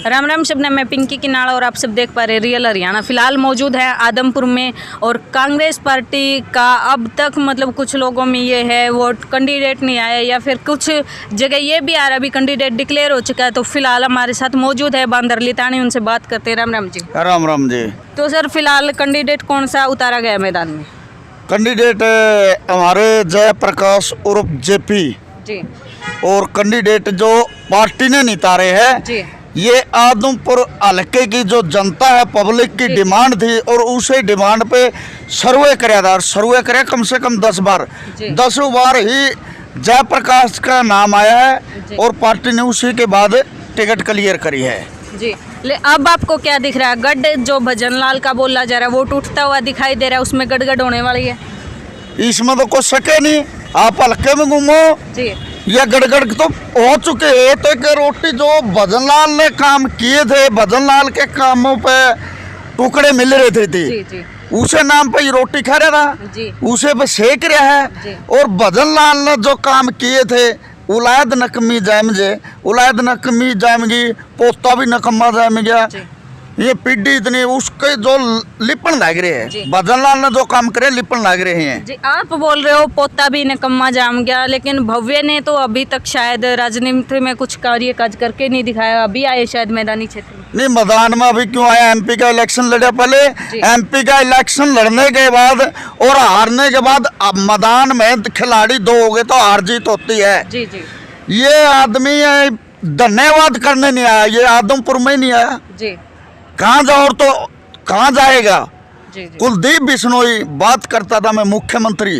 राम राम शबनम, मैं पिंकी किनाड़ा और आप सब देख पा रहे रियल हरियाणा। फिलहाल मौजूद है आदमपुर में और कांग्रेस पार्टी का अब तक मतलब कुछ लोगों में ये है वो कैंडिडेट नहीं आया या फिर कुछ जगह ये भी आ रहा अभी कैंडिडेट डिक्लेयर हो चुका है। तो फिलहाल हमारे साथ मौजूद है बांदर लितानी, उनसे बात करते हैं। राम राम जी। राम राम जी। तो सर फिलहाल कैंडिडेट कौन सा उतारा गया मैदान में? कैंडिडेट हमारे जयप्रकाश उर्फ जेपी जी, और कैंडिडेट जो पार्टी ने नितारे हैं जी, ये आदमपुर हल्के की जो जनता है, पब्लिक की डिमांड थी और उसे डिमांड पे सर्वे कराया था। और सर्वे कराया कम से कम 10 बार, 10 बार ही जयप्रकाश का नाम आया है और पार्टी ने उसी के बाद टिकट क्लियर करी है जी। अब आपको क्या दिख रहा है? गढ़ जो भजन लाल का बोला जा रहा है वो टूटता हुआ दिखाई दे रहा है, उसमें गड़गड़ होने वाली है? इसमें तो कुछ सके नहीं। आप हल्के में घूमो जी, या गड़गड़ तो हो चुके हैं। तो एक रोटी जो भजन लाल ने काम किए थे, भजन लाल के कामों पे टुकड़े मिल रहे थे जी, जी, उसे नाम पे ये रोटी खा रहा था जी, उसे पे सेक रहा है। और भजन लाल ने जो काम किए थे, उलायद नकमी जामजे, उलायद नकमी जामगी, पोता भी नकम्मा जाम गया। ये पीढ़ी इतनी उसके जो लिपन लग रहे हैं, भजन लाल ने जो काम करे लिपन लग रहे हैं जी। आप बोल रहे हो पोता भी निकम्मा जाम गया, लेकिन भव्य ने तो अभी तक शायद राजनीति में कुछ कार्य काज करके नहीं दिखाया। अभी आए शायद मैदानी क्षेत्र में। नहीं, मैदान में अभी क्यों आया? एमपी का इलेक्शन लड़ा पहले, एमपी का इलेक्शन लड़ने के बाद और हारने के बाद अब मैदान में खिलाड़ी दो हो गए तो हार जीत होती है। जी, जी, ये आदमी धन्यवाद करने नहीं आया, ये आदमपुर में ही नहीं आया। जी, कहाँ जाओ तो कहाँ जाएगा? जी, जी, कुलदीप बिश्नोई बात करता था मैं मुख्यमंत्री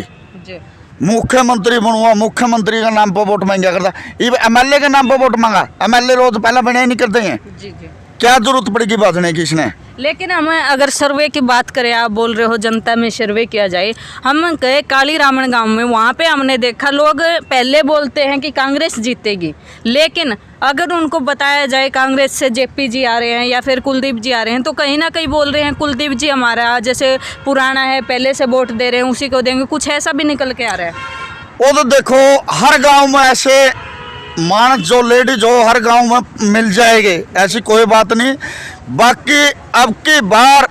बनूंगा, मुख्यमंत्री का नाम पर वोट मांगा करता। ये एमएलए के नाम पर वोट मांगा, एमएलए रोज पहले बने नहीं करते हैं। जी, जी। क्या जरूरत पड़ेगी बाजने की इसने? लेकिन हमें अगर सर्वे की बात करें, आप बोल रहे हो जनता में सर्वे किया जाए, हम गए काली रामन गांव में, वहाँ पे हमने देखा लोग पहले बोलते हैं कि कांग्रेस जीतेगी, लेकिन अगर उनको बताया जाए कांग्रेस से जेपी जी आ रहे हैं या फिर कुलदीप जी आ रहे हैं तो कहीं ना कहीं बोल रहे हैं कुलदीप जी हमारा जैसे पुराना है, पहले से वोट दे रहे हैं उसी को देंगे। कुछ ऐसा भी निकल के आ रहा है। वो तो देखो हर गांव में ऐसे मानस जो लेडीज हो हर गांव में मिल जाएगी, ऐसी कोई बात नहीं। बाकी अब की बार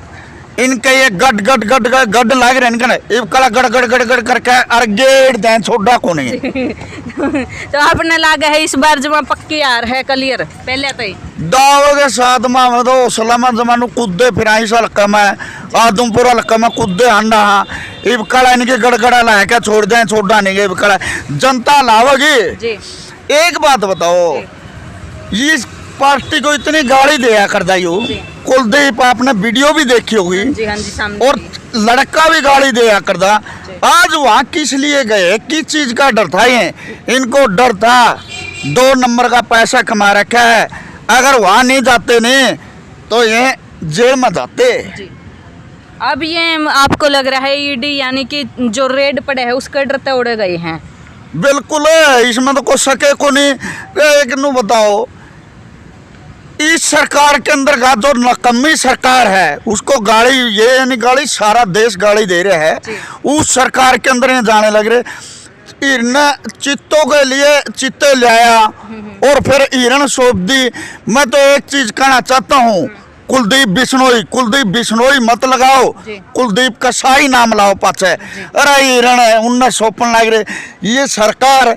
इनके ये गड गड गड गड लाग रहे इनका कला गड़ गड़ गड़ गड़ करके अर्गेड़ दें छोड़ा को नहीं। तो आपने लागा है इस बार जमा पक्की यार है क्लियर पहले तो ही दाव के साथ में तो सलामा जमानो कूदे फिर इस हल्का में आदमपुर हल्का में कूदे हंडा हाँ इब कड़ा इनके गड़गड़ा ला क्या छोड़ दें छोड़ा नहीं गए कड़ा जनता लावगी। एक बात बताओ, इस पार्टी को इतनी गाड़ी दिया कर दाइयो, कुलदीप आपने वीडियो भी देखी होगी जी, हाँ जी, सामने और लड़का भी गाड़ी दिया कर दा। आज वहाँ किस लिए गए, किस चीज का डर था? ये इनको डर था 2 नंबर का पैसा कमा रखा है, अगर वहाँ नहीं जाते नहीं तो ये जेल में जाते। अब ये आपको लग रहा है ईडी यानी कि जो रेड पड़े है उसके डरते उड़े गए हैं? बिल्कुल है, इसमें तो कोई सके को नहीं। एक नू बताओ, इस सरकार के अंदर का जो नकम्मी सरकार है उसको गाड़ी ये यानी गाड़ी सारा देश गाड़ी दे रहे है, उस सरकार के अंदर ये जाने लग रहे। हिरन चित्तों के लिए चित्ते लाया और फिर हिरन सौंप दी। मैं तो एक चीज कहना चाहता हूँ, कुलदीप बिश्नोई मत लगाओ, कुलदीप का शाही नाम लाओ पाछे। अरे हिरण है उनने सौंपन लग रहे। ये सरकार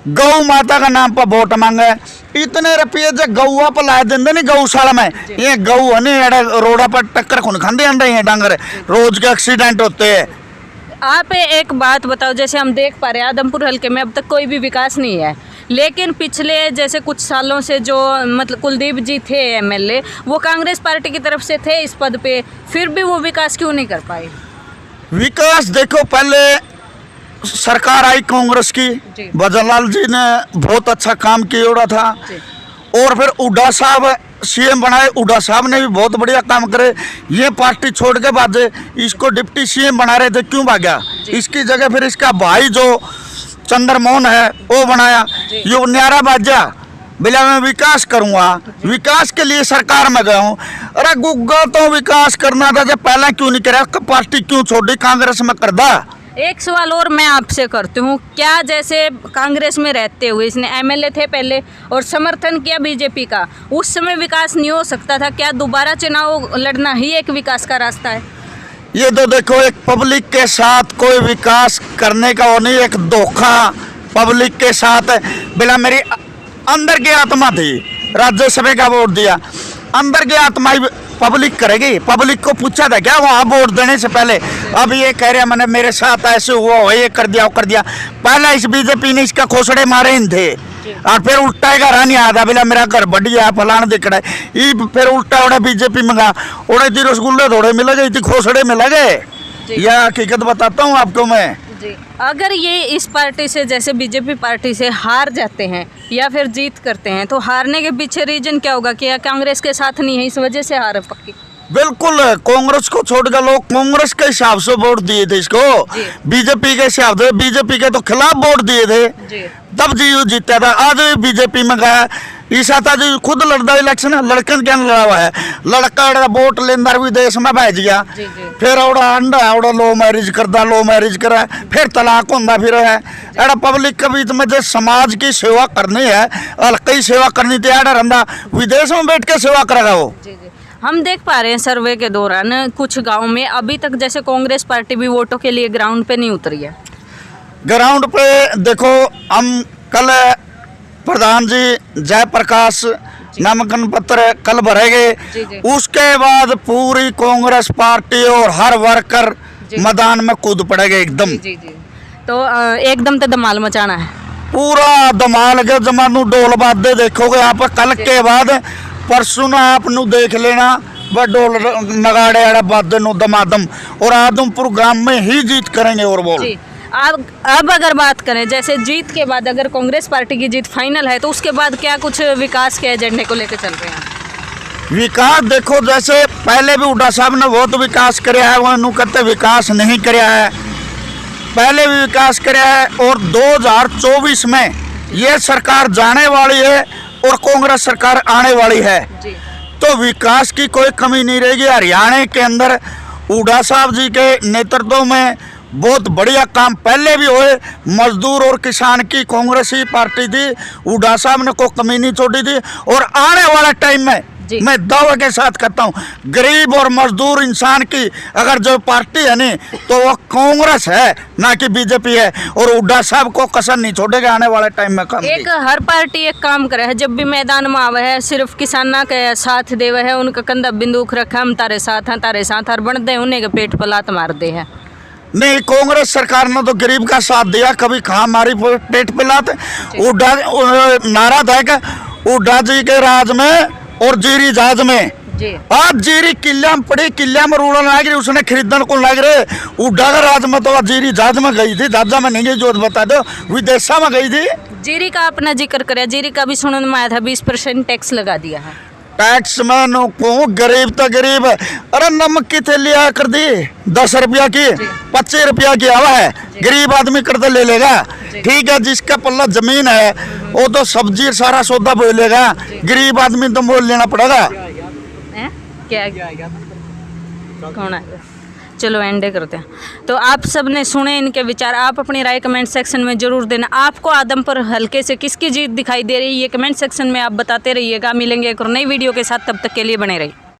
गौ माता का नाम पर वोट मांगे, इतने रुपये जो गौआ पर ला देंगे नहीं गौशाला में, ये गौ नहीं रोड़ा पर टक्कर खून खाते अंडे हैं डांगर, रोज के एक्सीडेंट होते हैं। आप एक बात बताओ, जैसे हम देख पा रहे हैं आदमपुर हल्के में अब तक कोई भी विकास नहीं है, लेकिन पिछले जैसे कुछ सालों से जो मतलब कुलदीप जी थे एमएलए, वो कांग्रेस पार्टी की तरफ से थे इस पद पे, फिर भी वो विकास क्यों नहीं कर पाए? विकास देखो पहले सरकार आई कांग्रेस की, भजन लाल जी ने बहुत अच्छा काम किया था और फिर उड्डा साहब सीएम बनाए, उड्डा साहब ने भी बहुत बढ़िया काम करे। ये पार्टी छोड़ के बाद इसको डिप्टी सीएम बना रहे थे, क्यों भागा? इसकी जगह फिर इसका भाई जो चंद्रमोहन है वो बनाया। ये न्यारा बाजा बिला मैं विकास करूंगा, विकास के लिए सरकार में गया हूँ। अरे गुग्गा तो विकास करना था जब पहले क्यों नहीं करा? पार्टी क्यों छोड़ी? कांग्रेस में कर दा। एक सवाल और मैं आपसे करती हूँ, क्या जैसे कांग्रेस में रहते हुए इसने एमएलए थे पहले और समर्थन किया बीजेपी का, उस समय विकास नहीं हो सकता था? क्या दोबारा चुनाव लड़ना ही एक विकास का रास्ता है? ये तो देखो, एक पब्लिक के साथ कोई विकास करने का वो नहीं, एक धोखा पब्लिक के साथ। बिना मेरी अंदर की आत्मा थी, राज्यसभा का वोट दिया, अंदर की आत्मा ही पब्लिक करेगी। पब्लिक को पूछा था क्या वहाँ वोट देने से पहले? अब ये कह रहे मैंने मेरे साथ ऐसे हुआ, ये कर दिया, वो कर दिया। पहले इस बीजेपी ने इसका खोसड़े मारे इन थे, और फिर उल्टा घर नहीं आता, बोला मेरा घर बढ़िया फलाना दिख रहा है। ये फिर उल्टा उड़ा बीजेपी मंगा उड़े थी, रसगुल्ले थोड़े मिल गए थी, खोसड़े मिल गए। यह हकीकत बताता हूँ आपको मैं। जी, अगर ये इस पार्टी से, जैसे बीजेपी पार्टी से हार जाते हैं या फिर जीत करते हैं, तो हारने के पीछे रीजन क्या होगा? कि कांग्रेस के साथ नहीं है, इस वजह से हार पक्की? बिल्कुल, कांग्रेस को छोड़कर लोग कांग्रेस के हिसाब से वोट दिए थे इसको, बीजेपी के हिसाब से, बीजेपी के तो खिलाफ वोट दिए थे, तब जी जीता था। आज बीजेपी में गया ईसा था जी, खुद लड़ता इलेक्शन, लड़कन क्या लड़ा हुआ है, लड़का वोट लेंदा विदेश में भेज गया, फिर ओड़ा अंडा ओड़ा लो मैरिज करा, फिर तलाक होंदा फिर है। एड़ा पब्लिक के बीच में जो समाज की सेवा करनी है, हल्की सेवा करनी थी, एड़ा रंदा विदेश में बैठ के सेवा करेगा वो। हम देख पा रहे हैं सर्वे के दौरान कुछ गांव में अभी तक जैसे कांग्रेस पार्टी भी वोटों के लिए ग्राउंड पे नहीं उतरी है। ग्राउंड पे देखो, हम कल प्रधान जी जयप्रकाश नामांकन पत्र कल भरेंगे, उसके बाद पूरी कांग्रेस पार्टी और हर वर्कर मैदान में कूद पड़ेगा एकदम। तो एकदम तो धमाल मचाना है, पूरा धमाल के जमानू ढोल बादे देखोगे आप कल के बाद। परसों ना आप नु देख लेना वह ढोल नगाड़े बादे नु दमादम, और आदमपुर ग्राम में ही जीत करेंगे। और बोल अब अगर बात करें जैसे जीत के बाद, अगर कांग्रेस पार्टी की जीत फाइनल है, तो उसके बाद क्या कुछ विकास के एजेंडे को लेकर चल रहे हैं? विकास देखो, जैसे पहले भी हुड्डा साहब ने बहुत विकास कराया है, वह नु कहते विकास नहीं कराया है, पहले भी विकास कराया है। और 2024 में ये सरकार जाने वाली है और कांग्रेस सरकार आने वाली है, तो विकास की कोई कमी नहीं रहेगी। हरियाणा के अंदर हुड्डा साहब जी के नेतृत्व में बहुत बढ़िया काम पहले भी हुए। मजदूर और किसान की कांग्रेस ही पार्टी थी, हुड्डा साहब ने कोई कमी नहीं छोड़ी थी। और आने वाला टाइम में मैं दावे के साथ कहता हूँ, गरीब और मजदूर इंसान की अगर जो पार्टी है नहीं, तो वो कांग्रेस है, ना कि बीजेपी है। और हुड्डा साहब को कसर नहीं छोड़ेगा आने वाले टाइम में। काम एक हर पार्टी एक काम करे है, जब भी मैदान में आवे है सिर्फ किसाना के साथ देवे है, उनका कंधा बिंदुक रखा, हम तारे साथ हैं, तारे साथ हर बन दे, उन्हें के पेट पर लात मार दे है। नहीं, कांग्रेस सरकार ने तो गरीब का साथ दिया, कभी खा मारी पेट पे लात। हुड्डा नारा था कि हुड्डा जी के राज में और जीरी जहाज में, आज जीरी किला में पड़ी, किला में रूड़न लग रही, उसने खरीदन को लग रहे। हुड्डा का राज में तो जीरी जहाज में गई थी, जहाजा में नहीं गई, जो बता दो विदेशा में गई थी। जीरी का अपना जिक्र करे, जीरी का भी सुनने में आया था 20% टैक्स लगा दिया है। टैक्स में नो को गरीब तो गरीब, अरे नमक की थैली आ कर दी 10 रुपया की, 25 रुपया की आवा है, गरीब आदमी करते ले लेगा। ठीक है, जिसका पल्ला जमीन है वो तो सब्जी सारा सौदा बोल लेगा, गरीब आदमी तो मोल लेना पड़ेगा। क्या कौन आएगा? चलो एंडे करते हैं। तो आप सब ने सुने इनके विचार, आप अपनी राय कमेंट सेक्शन में जरूर देना। आपको आदमपुर हल्के से किसकी जीत दिखाई दे रही है, ये कमेंट सेक्शन में आप बताते रहिएगा। मिलेंगे एक और नई वीडियो के साथ, तब तक के लिए बने रहिए।